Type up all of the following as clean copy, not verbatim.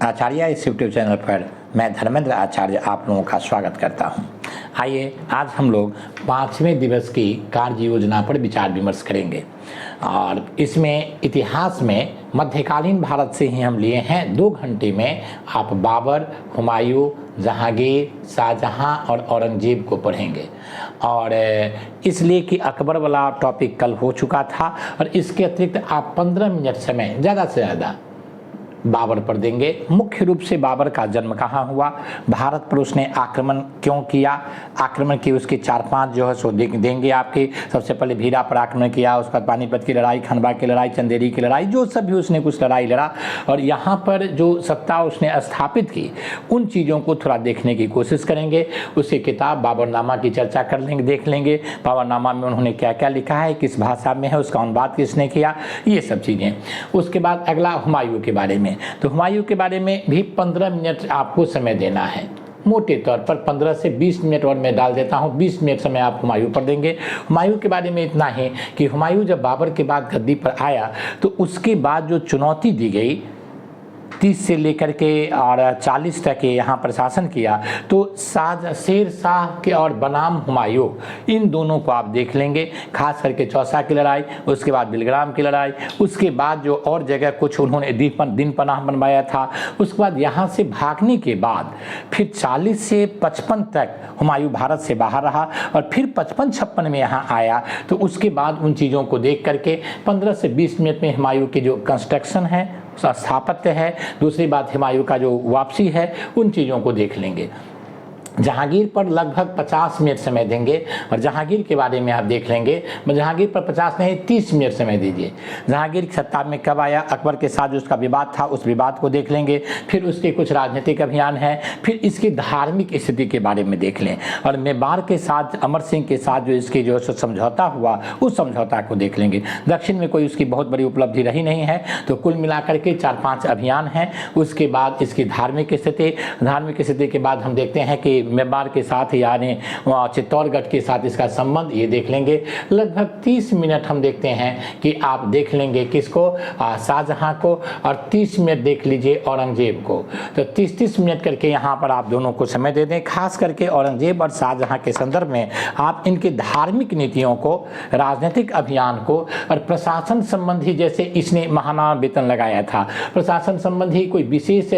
आचार्य इस YouTube channel पर मैं धर्मेंद्र आचार्य आप लोगों का स्वागत करता हूं। आइए आज हम लोग 5वें दिवस की कार्य योजना पर विचार विमर्श करेंगे और इसमें इतिहास में मध्यकालीन भारत से ही हम लिए हैं। 2 घंटे में आप बाबर, हुमायूं, जहांगीर, शाहजहां और औरंगजेब को पढ़ेंगे और इसलिए कि अकबर वाला टॉपिक कल हो चुका था और इसके अतिरिक्त आप 15 मिनट समय ज़्यादा से ज़्यादा बाबर पर देंगे। मुख्य रूप से बाबर का जन्म कहाँ हुआ, भारत पर उसने आक्रमण क्यों किया, आक्रमण की उसके 4-5 जो है सो देंगे आपके। सबसे पहले भीरा पर आक्रमण किया, उसके बाद पानीपत की लड़ाई, खनवा की लड़ाई, चंदेरी की लड़ाई, जो सब भी उसने कुछ लड़ाई लड़ा और यहाँ पर जो सत्ता उसने स्थापित की उन चीज़ों को थोड़ा देखने की कोशिश करेंगे। उसकी किताब बाबरनामा की चर्चा कर लेंगे, देख लेंगे बाबरनामा में उन्होंने क्या क्या लिखा है, किस भाषा में है, उसका अनुवाद किसने किया, ये सब चीज़ें। उसके बाद अगला हुमायूं के बारे में, तो हुमायूं के बारे में भी 15 मिनट आपको समय देना है। मोटे तौर पर 15 से 20 मिनट और मैं डाल देता हूँ, 20 मिनट समय आप हुमायूं पर देंगे। हुमायूं के बारे में इतना ही कि हुमायूं जब बाबर के बाद गद्दी पर आया तो उसके बाद जो चुनौती दी गई 30 से लेकर के और 40 तक यहाँ पर शासन किया, तो शेर शाह के और बनाम हुमायूं इन दोनों को आप देख लेंगे। खास करके चौसा की लड़ाई, उसके बाद बिलग्राम की लड़ाई, उसके बाद जो और जगह कुछ उन्होंने दिन पनाह बनवाया था, उसके बाद यहाँ से भागने के बाद फिर 40 से 55 तक हुमायूं भारत से बाहर रहा और फिर 55-56 में यहाँ आया। तो उसके बाद उन चीज़ों को देख करके 15 से 20 मिनट में हुमायूं की जो कंस्ट्रक्शन है, स्थापत्य है, दूसरी बात हुमायूं का जो वापसी है, उन चीज़ों को देख लेंगे। जहांगीर पर लगभग 50 मिनट समय देंगे और जहांगीर के बारे में आप देख लेंगे। जहांगीर पर 50 नहीं 30 मिनट समय दीजिए। जहांगीर की सत्ता में कब आया, अकबर के साथ जो उसका विवाद था उस विवाद को देख लेंगे, फिर उसके कुछ राजनीतिक अभियान हैं, फिर इसकी धार्मिक स्थिति के बारे में देख लें और मेवाड़ के साथ अमर सिंह के साथ जो इसकी जो समझौता हुआ उस समझौता को देख लेंगे। दक्षिण में कोई उसकी बहुत बड़ी उपलब्धि रही नहीं है, तो कुल मिलाकर के 4-5 अभियान हैं। उसके बाद इसकी धार्मिक स्थिति के बाद हम देखते हैं कि मेवाड़ के साथ यानी चित्तौड़गढ़ के साथ इसका संबंध, ये देख लेंगे। लगभग 30 मिनट हम देखते हैं कि आप देख लेंगे किसको, शाहजहां को, और 30 मिनट देख लीजिए औरंगजेब को। तो 30-30 मिनट करके यहाँ पर आप दोनों को समय दे दें। खास करके औरंगजेब और शाहजहां के संदर्भ में आप इनके धार्मिक नीतियों को, राजनीतिक अभियान को और प्रशासन संबंधी, जैसे इसने महानामा वेतन लगाया था, प्रशासन संबंधी कोई विशेष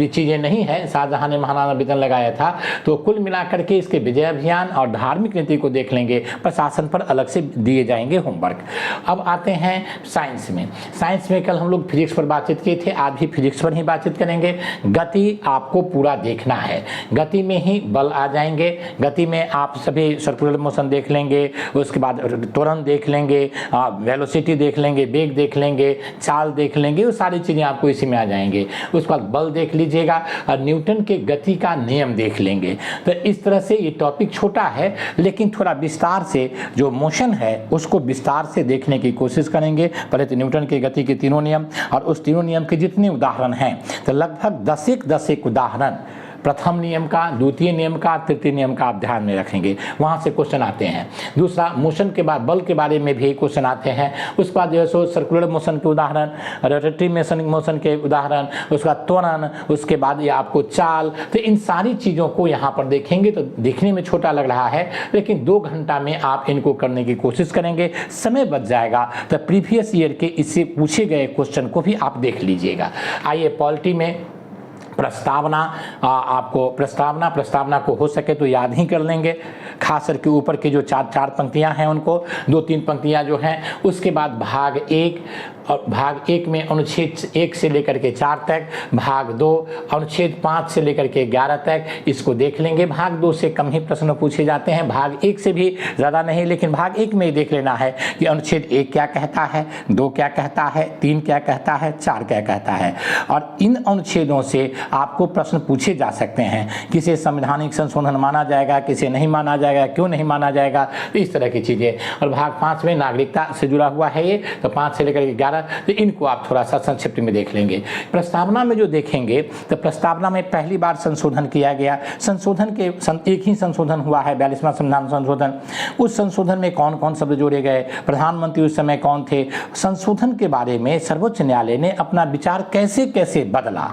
चीज़ें नहीं है, शाहजहां ने महानामा वेतन लगाया था। तो कुल मिलाकर के इसके विजय अभियान और धार्मिक नीति को देख लेंगे। प्रशासन पर अलग से दिए जाएंगे होमवर्क। अब आते हैं साइंस में। साइंस में कल हम लोग फिजिक्स पर बातचीत किए थे, आज भी फिजिक्स पर ही बातचीत करेंगे। गति आपको पूरा देखना है, गति में ही बल आ जाएंगे। गति में आप सभी सर्कुलर मोशन देख लेंगे, उसके बाद त्वरण देख लेंगे, वेलोसिटी देख लेंगे, वेग देख लेंगे, चाल देख लेंगे, वो सारी चीज़ें आपको इसी में आ जाएंगे। उसके बाद बल देख लीजिएगा और न्यूटन के गति का नियम देख लेंगे। तो इस तरह से ये टॉपिक छोटा है लेकिन थोड़ा विस्तार से जो मोशन है उसको विस्तार से देखने की कोशिश करेंगे। पहले तो न्यूटन के गति के तीनों नियम और उस तीनों नियम के जितने उदाहरण हैं, तो लगभग 10 एक उदाहरण प्रथम नियम का, द्वितीय नियम का, तृतीय नियम का आप ध्यान में रखेंगे। वहाँ से क्वेश्चन आते हैं। दूसरा, मोशन के बाद बल के बारे में भी क्वेश्चन आते हैं। उसके बाद जो है सो सर्कुलर मोशन के उदाहरण, रोटेटरी मोशन के उदाहरण, उसका त्वरण, उसके बाद ये आपको चाल। तो इन सारी चीज़ों को यहाँ पर देखेंगे। तो देखने में छोटा लग रहा है लेकिन 2 घंटा में आप इनको करने की कोशिश करेंगे, समय बच जाएगा। तो प्रीवियस ईयर के इससे पूछे गए क्वेश्चन को भी आप देख लीजिएगा। आइए पॉलिटी में प्रस्तावना, आपको प्रस्तावना को हो सके तो याद ही कर लेंगे। खास करके ऊपर के जो 4 पंक्तियां हैं उनको, 2-3 पंक्तियां जो हैं, उसके बाद भाग 1 और भाग 1 में अनुच्छेद 1 से लेकर के 4 तक, भाग 2 अनुच्छेद 5 से लेकर के 11 तक, इसको देख लेंगे। भाग 2 से कम ही प्रश्न पूछे जाते हैं, भाग 1 से भी ज़्यादा नहीं, लेकिन भाग 1 में देख लेना है कि अनुच्छेद 1 क्या कहता है, 2 क्या कहता है, 3 क्या कहता है, 4 क्या कहता है। और इन अनुच्छेदों से आपको प्रश्न पूछे जा सकते हैं, किसे संवैधानिक संशोधन माना जाएगा, किसे नहीं माना जाएगा, क्यों नहीं माना जाएगा, तो इस तरह की चीज़ें। और भाग 5 में नागरिकता से जुड़ा हुआ है ये, तो 5 से लेकर 11, तो इनको आप थोड़ा सा संक्षिप्त में देख लेंगे। प्रस्तावना में जो देखेंगे तो प्रस्तावना में पहली बार संशोधन किया गया, संशोधन के एक ही संशोधन हुआ है, 42वां संविधान संशोधन। उस संशोधन में कौन कौन शब्द जोड़े गए, प्रधानमंत्री उस समय कौन थे, संशोधन के बारे में सर्वोच्च न्यायालय ने अपना विचार कैसे कैसे बदला,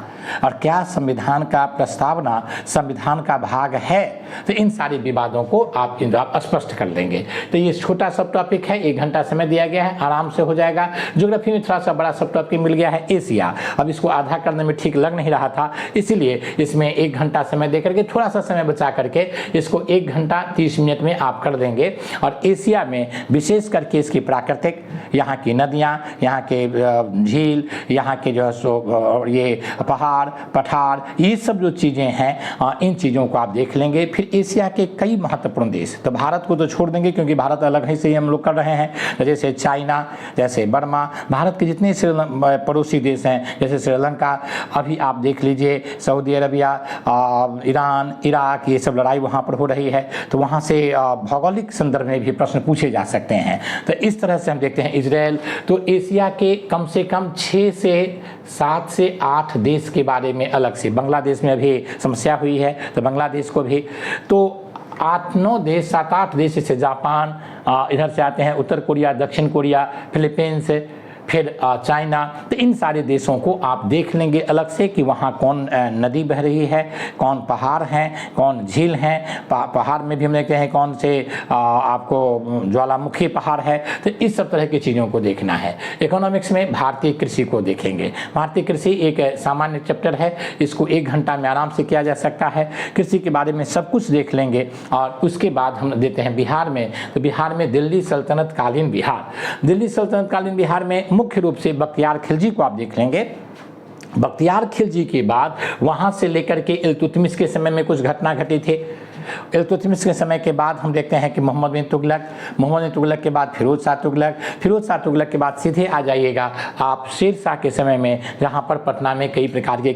और क्या संविधान का प्रस्तावना संविधान का भाग है, तो इन सारे विवादों को आप स्पष्ट कर लेंगे। तो ये छोटा सब टॉपिक है, 1 घंटा समय दिया गया है, आराम से हो जाएगा। ज्योग्राफी में थोड़ा सा बड़ा सब टॉपिक मिल गया है, एशिया। अब इसको आधा करने में ठीक लग नहीं रहा था, इसीलिए इसमें 1 घंटा समय दे करके थोड़ा सा समय बचा करके इसको 1 घंटा 30 मिनट में आप कर देंगे। और एशिया में विशेष करके इसकी प्राकृतिक, यहाँ की नदियाँ, यहाँ के झील, यहाँ के जो है ये पहाड़ पठार, ये सब जो चीज़ें हैं, इन चीज़ों को आप देख लेंगे। फिर एशिया के कई महत्वपूर्ण देश, तो भारत को तो छोड़ देंगे क्योंकि भारत अलग ही से हम लोग कर रहे हैं, जैसे चाइना, जैसे बर्मा, भारत के जितने पड़ोसी देश हैं, जैसे श्रीलंका, अभी आप देख लीजिए सऊदी अरबिया, ईरान, इराक, ये सब लड़ाई वहाँ पर हो रही है, तो वहाँ से भौगोलिक संदर्भ में भी प्रश्न पूछे जा सकते हैं। तो इस तरह से हम देखते हैं इजराइल, तो एशिया के कम से कम 6 से 7 से 8 देश के बारे में अलग से, बांग्लादेश में अभी समस्या हुई है तो बांग्लादेश को भी, तो 8-9 देश, 7-8 देश, जैसे जापान, इधर से आते हैं उत्तर कोरिया, दक्षिण कोरिया, फिलीपींस, फिर चाइना, तो इन सारे देशों को आप देख लेंगे अलग से कि वहाँ कौन नदी बह रही है, कौन पहाड़ हैं, कौन झील हैं, पहाड़ में भी हम देखते हैं कौन से आपको ज्वालामुखी पहाड़ है, तो इस सब तरह की चीज़ों को देखना है। इकोनॉमिक्स में भारतीय कृषि को देखेंगे। भारतीय कृषि एक सामान्य चैप्टर है, इसको 1 घंटा में आराम से किया जा सकता है। कृषि के बारे में सब कुछ देख लेंगे। और उसके बाद हम देते हैं बिहार में, तो बिहार में दिल्ली सल्तनत कालीन बिहार, दिल्ली सल्तनत कालीन बिहार में मुख्य रूप से बख्तियार खिलजी को आप देख लेंगे। बख्तियार खिलजी के बाद वहां से लेकर के इल्तुतमिश के समय में कुछ घटना घटी थी। इल्तुतमिश के समय के बाद हम देखते हैं कि मोहम्मद बिन तुगलक, मोहम्मद बिन तुगलक के बाद फिरोज शाह तुगलक, फिरोज शाह तुगलक के बाद सीधे आ जाइएगा आप शेर शाह के समय में, जहां पर पटना में कई प्रकार की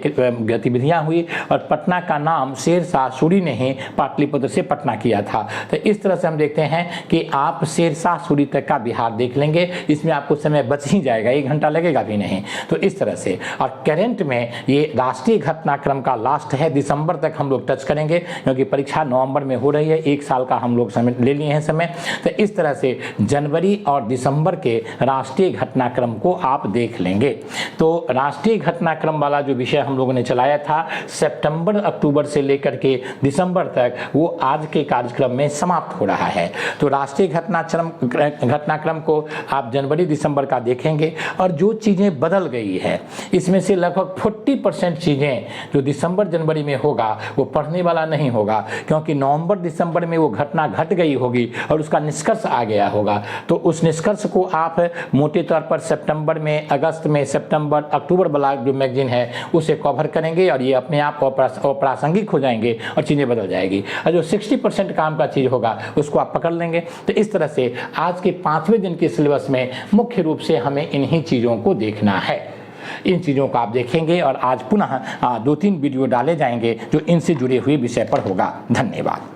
गतिविधियां हुई और पटना का नाम शेर शाह सूरी ने ही पाटलिपुत्र से पटना किया था। तो इस तरह से हम देखते हैं कि आप शेर शाह सूरी तक का बिहार देख लेंगे, इसमें आपको समय बच ही जाएगा, 1 घंटा लगेगा भी नहीं। तो इस तरह से, और करेंट में ये राष्ट्रीय घटनाक्रम का लास्ट है, दिसंबर तक हम लोग टच करेंगे क्योंकि परीक्षा नवंबर में हो रही है, 1 साल का हम लोग समय ले लिए हैं समय। तो इस तरह से जनवरी और दिसंबर के राष्ट्रीय घटनाक्रम को आप देख लेंगे। तो राष्ट्रीय घटनाक्रम वाला जो विषय हम लोगों ने चलाया था सितंबर अक्टूबर से लेकर के दिसंबर तक, वो आज के कार्यक्रम में समाप्त हो रहा है। तो राष्ट्रीय घटनाक्रम को आप जनवरी दिसंबर का देखेंगे, और जो चीज़ें बदल गई है इसमें से लगभग 40% चीज़ें जो दिसंबर जनवरी में होगा वो पढ़ने वाला नहीं होगा, क्योंकि नवंबर दिसंबर में वो घटना घट गई होगी और उसका निष्कर्ष आ गया होगा। तो उस निष्कर्ष को आप मोटे तौर पर सितंबर में, अगस्त में, सितंबर अक्टूबर वाला जो मैगजीन है उसे कवर करेंगे, और ये अपने आप अप्रासंगिक हो जाएंगे और चीज़ें बदल जाएगी। और जो 60% काम का चीज़ होगा उसको आप पकड़ लेंगे। तो इस तरह से आज के 5वें दिन के सिलेबस में मुख्य रूप से हमें इन्हीं चीज़ों को देखना है। इन चीज़ों को आप देखेंगे, और आज पुनः 2-3 वीडियो डाले जाएंगे जो इनसे जुड़े हुए विषय पर होगा। धन्यवाद।